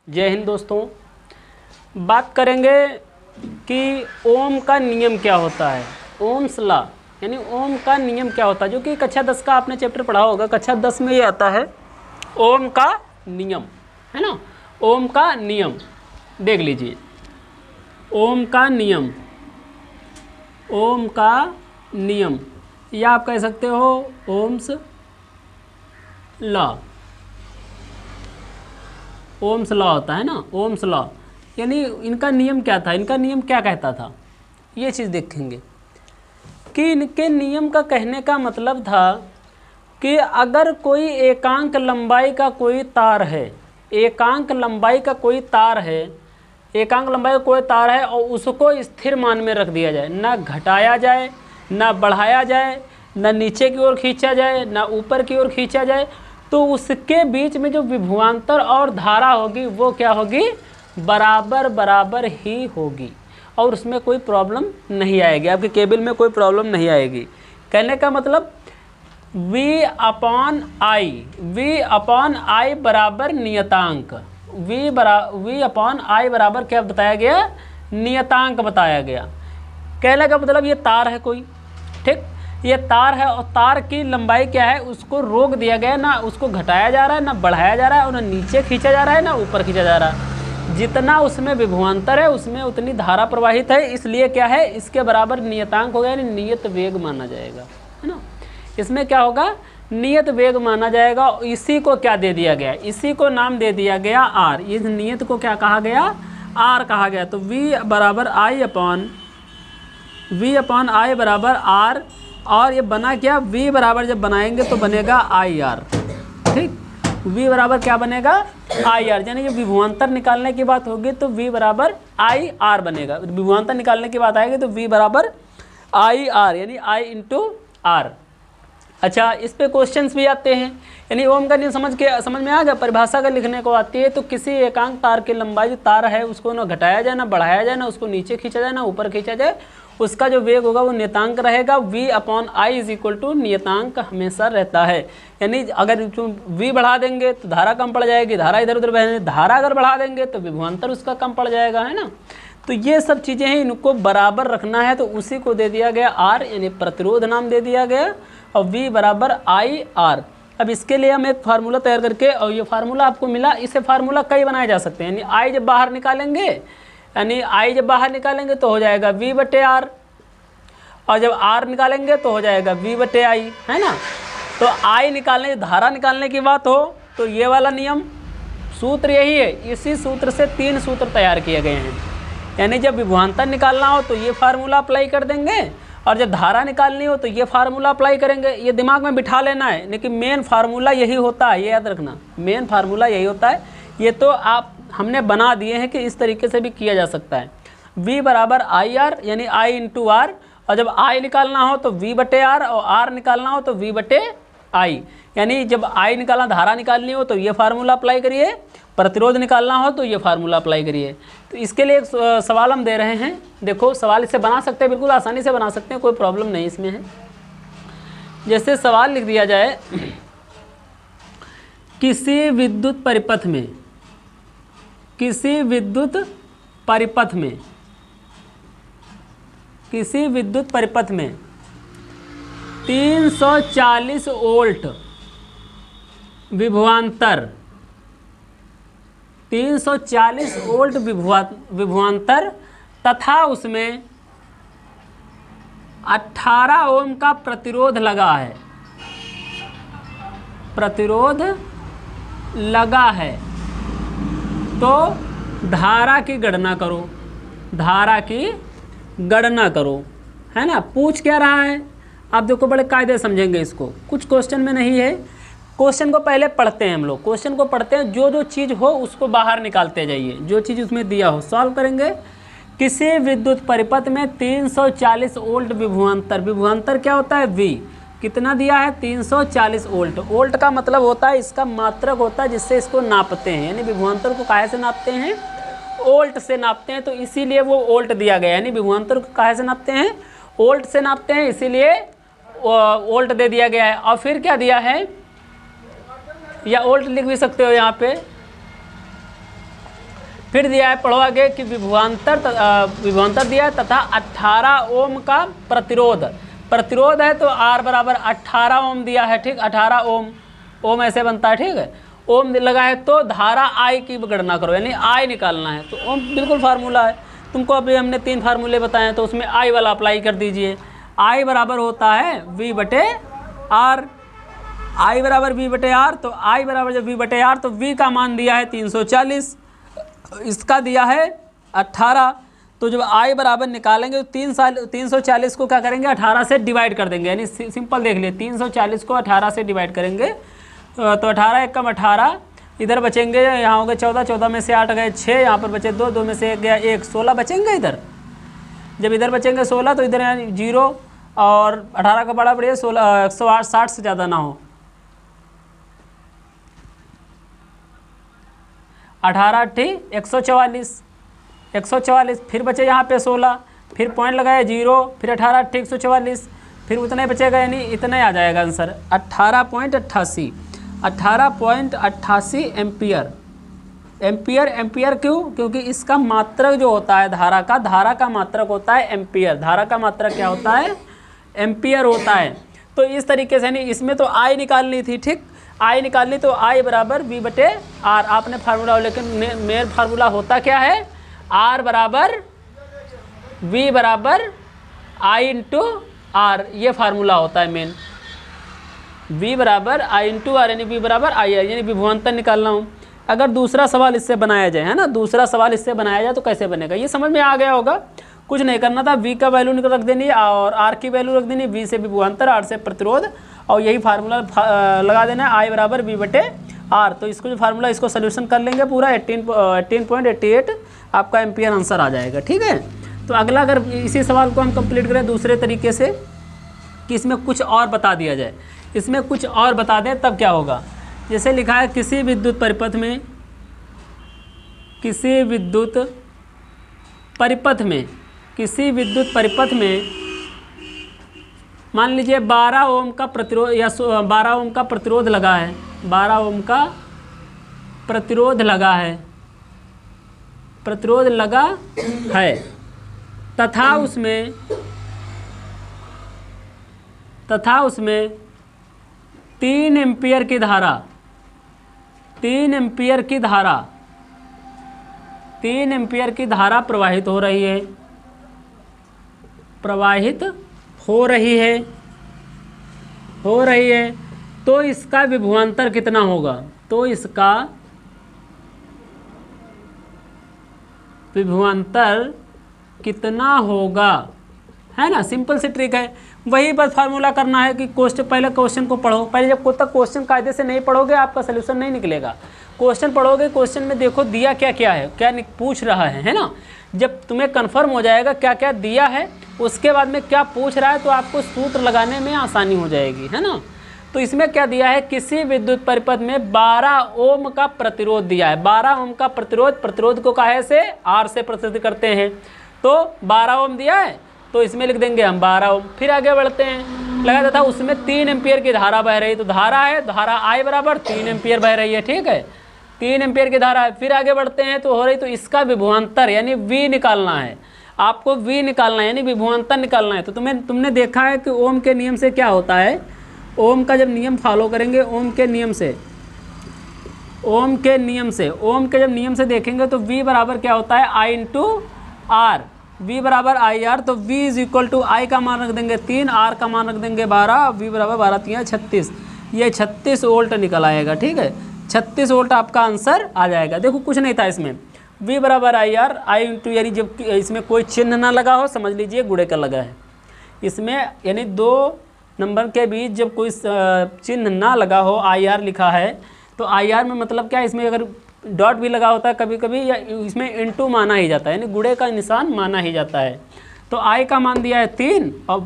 जय हिंद दोस्तों। बात करेंगे कि ओम का नियम क्या होता है। ओम्स लॉ यानी ओम का नियम क्या होता है, जो कि कक्षा 10 का आपने चैप्टर पढ़ा होगा। कक्षा 10 में ये आता है ओम का नियम, है ना। ओम का नियम देख लीजिए। ओम का नियम, ओम का नियम, या आप कह सकते हो ओम्स लॉ। ओम्स लॉ होता है ना, ओम्स लॉ। यानी इनका नियम क्या था, इनका नियम क्या कहता था, ये चीज़ देखेंगे कि इनके नियम का कहने का मतलब था कि अगर कोई एकांक लंबाई का कोई तार है, एकांक लंबाई का कोई तार है, एकांक लंबाई का कोई तार है और उसको स्थिर मान में रख दिया जाए, ना घटाया जाए, ना बढ़ाया जाए, ना नीचे की ओर खींचा जाए, ना ऊपर की ओर खींचा जाए, तो उसके बीच में जो विभवांतर और धारा होगी वो क्या होगी, बराबर बराबर ही होगी और उसमें कोई प्रॉब्लम नहीं आएगी, आपके केबल में कोई प्रॉब्लम नहीं आएगी। कहने का मतलब V अपॉन आई बराबर नियतांक, V अपॉन आई बराबर क्या बताया गया, नियतांक बताया गया। कहने का मतलब ये तार है कोई, ठीक, ये तार है और तार की लंबाई क्या है, उसको रोक दिया गया, ना उसको घटाया जा रहा है, ना बढ़ाया जा रहा है, और ना नीचे खींचा जा रहा है, ना ऊपर खींचा जा रहा है। जितना उसमें विभवांतर है उसमें उतनी धारा प्रवाहित है, इसलिए क्या है, इसके बराबर नियतांक हो गया, यानी नियत वेग माना जाएगा, है ना। इसमें क्या होगा, नियत वेग माना जाएगा। इसी को क्या दे दिया गया, इसी को नाम दे दिया गया आर। इस नियत को क्या कहा गया, आर कहा गया। तो V बराबर आई अपॉन आई बराबर आर, और ये बना क्या, V बराबर जब बनाएंगे तो बनेगा आई आर, ठीक। V बराबर क्या बनेगा, आई आर, यानी जब विभवांतर निकालने की बात होगी तो V बराबर आई आर बनेगा। विभवांतर निकालने की बात आएगी तो V बराबर आई आर, यानी I इंटू आर। अच्छा, इस पे क्वेश्चंस भी आते हैं, यानी ओम का नियम समझ में आ गया। परिभाषा का लिखने को आती है तो किसी एकांक तार की लंबाई जो तार है उसको ना घटाया जाए, ना बढ़ाया जाए, ना उसको नीचे खींचा जाए, ना ऊपर खींचा जाए, उसका जो वेग होगा वो नियतांक रहेगा। V upon I is equal to नियतांक हमेशा रहता है। यानी अगर V बढ़ा देंगे तो धारा कम पड़ जाएगी, धारा इधर उधर बहने, धारा अगर बढ़ा देंगे तो विभवांतर उसका कम पड़ जाएगा, है ना। तो ये सब चीज़ें हैं, इनको बराबर रखना है, तो उसी को दे दिया गया R, यानी प्रतिरोध नाम दे दिया गया, और V बराबर आई आर। अब इसके लिए हम एक फार्मूला तैयार करके, और ये फार्मूला आपको मिला, इसे फार्मूला कई बनाए जा सकते हैं। यानी I जब बाहर निकालेंगे, यानी I जब बाहर निकालेंगे तो हो जाएगा V बटे आर, और जब R निकालेंगे तो हो जाएगा V बटे आई, है ना। तो I निकालने, धारा निकालने की बात हो तो ये वाला नियम, सूत्र यही है। इसी सूत्र से 3 सूत्र तैयार किए गए हैं। यानी जब विभवांतर निकालना हो तो ये फार्मूला अप्लाई कर देंगे, और जब धारा निकालनी हो तो ये फार्मूला अप्लाई करेंगे। ये दिमाग में बिठा लेना है, लेकिन मेन फार्मूला यही होता है, ये याद रखना, मेन फार्मूला यही होता है। ये तो आप हमने बना दिए हैं कि इस तरीके से भी किया जा सकता है। V बराबर आई आर, यानी I इंटू आर, और जब I निकालना हो तो V बटे आर, और R निकालना हो तो V बटे आई। यानी जब I निकालना, धारा निकालनी हो तो ये फार्मूला अप्लाई करिए, प्रतिरोध निकालना हो तो ये फार्मूला अप्लाई करिए। तो इसके लिए एक सवाल हम दे रहे हैं, देखो सवाल इसे बना सकते हैं, बिल्कुल आसानी से बना सकते हैं, कोई प्रॉब्लम नहीं इसमें है। जैसे सवाल लिख दिया जाए, किसी विद्युत परिपथ में, किसी विद्युत परिपथ में, किसी विद्युत परिपथ में 340 वोल्ट विभवांतर, 340 वोल्ट विभवांतर तथा उसमें 18 ओम का प्रतिरोध लगा है, प्रतिरोध लगा है, तो धारा की गणना करो, धारा की गणना करो, है ना। पूछ क्या रहा है, आप देखो बड़े कायदे समझेंगे इसको, कुछ क्वेश्चन में नहीं है। क्वेश्चन को पहले पढ़ते हैं हम लोग, क्वेश्चन को पढ़ते हैं, जो जो चीज़ हो उसको बाहर निकालते जाइए, जो चीज़ उसमें दिया हो सॉल्व करेंगे। किसी विद्युत परिपथ में 340 वोल्ट विभवांतर, विभवांतर क्या होता है, V, कितना दिया है, 340 वोल्ट। वोल्ट का मतलब होता है, इसका मात्रक होता है जिससे इसको नापते हैं, यानी विभवांतर को काहे से नापते हैं, वोल्ट से नापते हैं, तो इसीलिए वो वोल्ट दिया गया। यानी विभवांतर को काहे से नापते हैं, वोल्ट से नापते हैं, इसीलिए वोल्ट दे दिया गया है। और फिर क्या दिया है, या वोल्ट लिख भी सकते हो यहाँ पे, फिर दिया है, पढ़ो आगे कि विभवांतर दिया है तथा 18 ओम का प्रतिरोध है, तो R बराबर 18 ओम दिया है, ठीक, 18 ओम ऐसे बनता है, ठीक है। ओम लगा है तो धारा I की गणना करो, यानी I निकालना है, तो ओम बिल्कुल फार्मूला है। तुमको अभी हमने 3 फार्मूले बताए हैं, तो उसमें I वाला अप्लाई कर दीजिए। I बराबर होता है V/R, I बराबर V/R, तो I बराबर जब V/R तो V का मान दिया है 340, इसका दिया है 18, तो जब I बराबर निकालेंगे तो 340 को क्या करेंगे 18 से डिवाइड कर देंगे, यानी सिंपल देख लिए 340 को 18 से डिवाइड करेंगे, तो 18 एकम 18, इधर बचेंगे, यहाँ हो गए 14, 14 में से 8 गए 6, यहाँ पर बचे 2, 2 में से 1 गया 1, 16 बचेंगे इधर। जब इधर बचेंगे 16 तो इधर 0 और 18 का बड़ा बढ़िया 16, 108, 60 से ज़्यादा ना हो, 18 ठीक 144, फिर बचे यहाँ पे 16, फिर पॉइंट लगाया 0, फिर 18 ठीक 144, फिर उतना ही बचेगा, यानी इतना ही आ जाएगा आंसर 18.88 एम्पियर क्यों? क्योंकि इसका मात्रक जो होता है धारा का मात्रक होता है एम्पियर, धारा का मात्रक क्या होता है एम्पियर होता है। तो इस तरीके से, नहीं इसमें तो I निकालनी थी, ठीक, I निकालनी, तो I बराबर V/R आपने फार्मूला, लेकिन मेन फार्मूला होता क्या है R बराबर V बराबर I इंटू R, ये फार्मूला होता है मेन, V बराबर I इंटू R, यानी V बराबर I R, यानी विभवांतर निकालना हूँ। अगर दूसरा सवाल इससे बनाया जाए, है ना, दूसरा सवाल इससे बनाया जाए तो कैसे बनेगा, ये समझ में आ गया होगा। कुछ नहीं करना था, V का वैल्यू रख देनी और R की वैल्यू रख देनी, V से विभवांतर, R से प्रतिरोध, और यही फार्मूला लगा देना है I बराबर V/R। तो इसको जो फार्मूला, इसको सोल्यूशन कर लेंगे पूरा 18.88 आपका एम्पियर आंसर आ जाएगा, ठीक है। तो अगला, अगर इसी सवाल को हम कंप्लीट करें दूसरे तरीके से कि इसमें कुछ और बता दिया जाए, इसमें कुछ और बता दें तब क्या होगा। जैसे लिखा है किसी विद्युत परिपथ में मान लीजिए 12 ओम का प्रतिरोध या 12 ओम का प्रतिरोध लगा है, 12 ओम का प्रतिरोध लगा है तथा उसमें 3 एम्पियर की धारा प्रवाहित हो रही है, तो इसका विभवांतर कितना होगा, तो इसका विभवांतर कितना होगा, है ना। सिंपल सी ट्रिक है, वही बस फार्मूला करना है कि पहले क्वेश्चन को पढ़ो, पहले जब तक क्वेश्चन कायदे से नहीं पढ़ोगे आपका सोल्यूशन नहीं निकलेगा। क्वेश्चन पढ़ोगे, क्वेश्चन में देखो दिया क्या क्या है, क्या पूछ रहा है ना। जब तुम्हें कंफर्म हो जाएगा क्या क्या दिया है, उसके बाद में क्या पूछ रहा है, तो आपको सूत्र लगाने में आसानी हो जाएगी, है ना। तो इसमें क्या दिया है, किसी विद्युत परिपथ में 12 ओम का प्रतिरोध दिया है। 12 ओम का प्रतिरोध को काहे से, R से प्रतिरोध करते हैं, तो 12 ओम दिया है, तो इसमें लिख देंगे हम 12 ओम। फिर आगे बढ़ते हैं, लगा था उसमें 3 एम्पियर की धारा बह रही है, तो धारा I बराबर 3 एम्पियर बह रही है, ठीक है, 3 एम्पियर की धारा है। फिर आगे बढ़ते हैं तो हो रही, तो इसका विभवांतर यानी V निकालना है, आपको V निकालना है, यानी विभवांतर निकालना है। तो तुमने देखा है कि ओम के नियम से क्या होता है, ओम का जब नियम फॉलो करेंगे, ओम के नियम जब नियम से देखेंगे तो V बराबर क्या होता है I इंटू R, V बराबर IR, तो V is equal to I का मान रख देंगे 3, R का मान रख देंगे 12, V बराबर 12 3 36, ये 36 वोल्ट निकल आएगा, ठीक है, 36 वोल्ट आपका आंसर आ जाएगा। देखो कुछ नहीं था इसमें, V बराबर IR, I इंटू, यानी जब इसमें कोई चिन्ह ना लगा हो समझ लीजिए गुणे का लगा है इसमें, यानी 2 नंबर के बीच जब कोई चिन्ह ना लगा हो, IR लिखा है, तो IR में मतलब क्या है, इसमें अगर डॉट भी लगा होता है कभी कभी, या इसमें इंटू माना ही जाता है, यानी गुणे का निशान माना ही जाता है। तो I का मान दिया है 3 और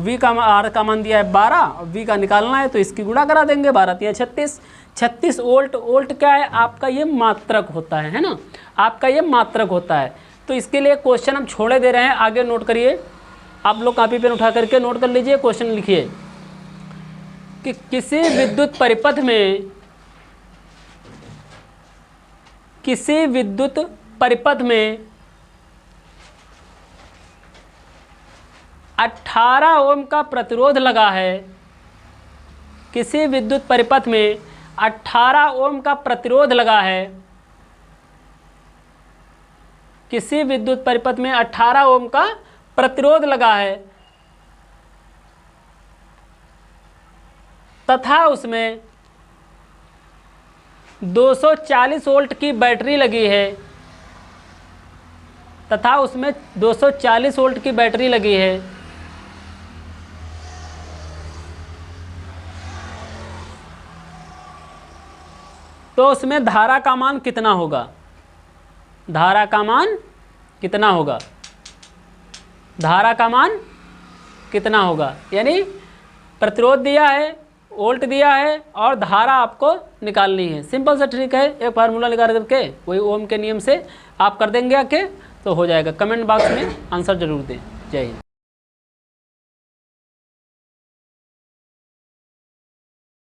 V का R का मान दिया है 12, और V का निकालना है तो इसकी गुणा करा देंगे, 12 3 36, 36 वोल्ट क्या है, आपका ये मात्रक होता है ना, आपका ये मात्रक होता है। तो इसके लिए क्वेश्चन हम छोड़े दे रहे हैं, आगे नोट करिए, आप लोग कॉपी पेन उठा करके नोट कर लीजिए। क्वेश्चन लिखिए कि किसी विद्युत परिपथ में 18 ओम का प्रतिरोध लगा है, किसी विद्युत परिपथ में 18 ओम का प्रतिरोध लगा है, किसी विद्युत परिपथ में 18 ओम का प्रतिरोध लगा है तथा उसमें 240 वोल्ट की बैटरी लगी है, तथा उसमें 240 वोल्ट की बैटरी लगी है, तो उसमें धारा का मान कितना होगा? धारा का मान कितना होगा? धारा का मान कितना होगा? यानी प्रतिरोध दिया है, वोल्ट दिया है और धारा आपको निकालनी है। सिंपल सा ट्रिक है, एक फार्मूला निकाल करके वही ओम के नियम से आप कर देंगे आके तो हो जाएगा। कमेंट बॉक्स में आंसर जरूर दें। जय हिंद।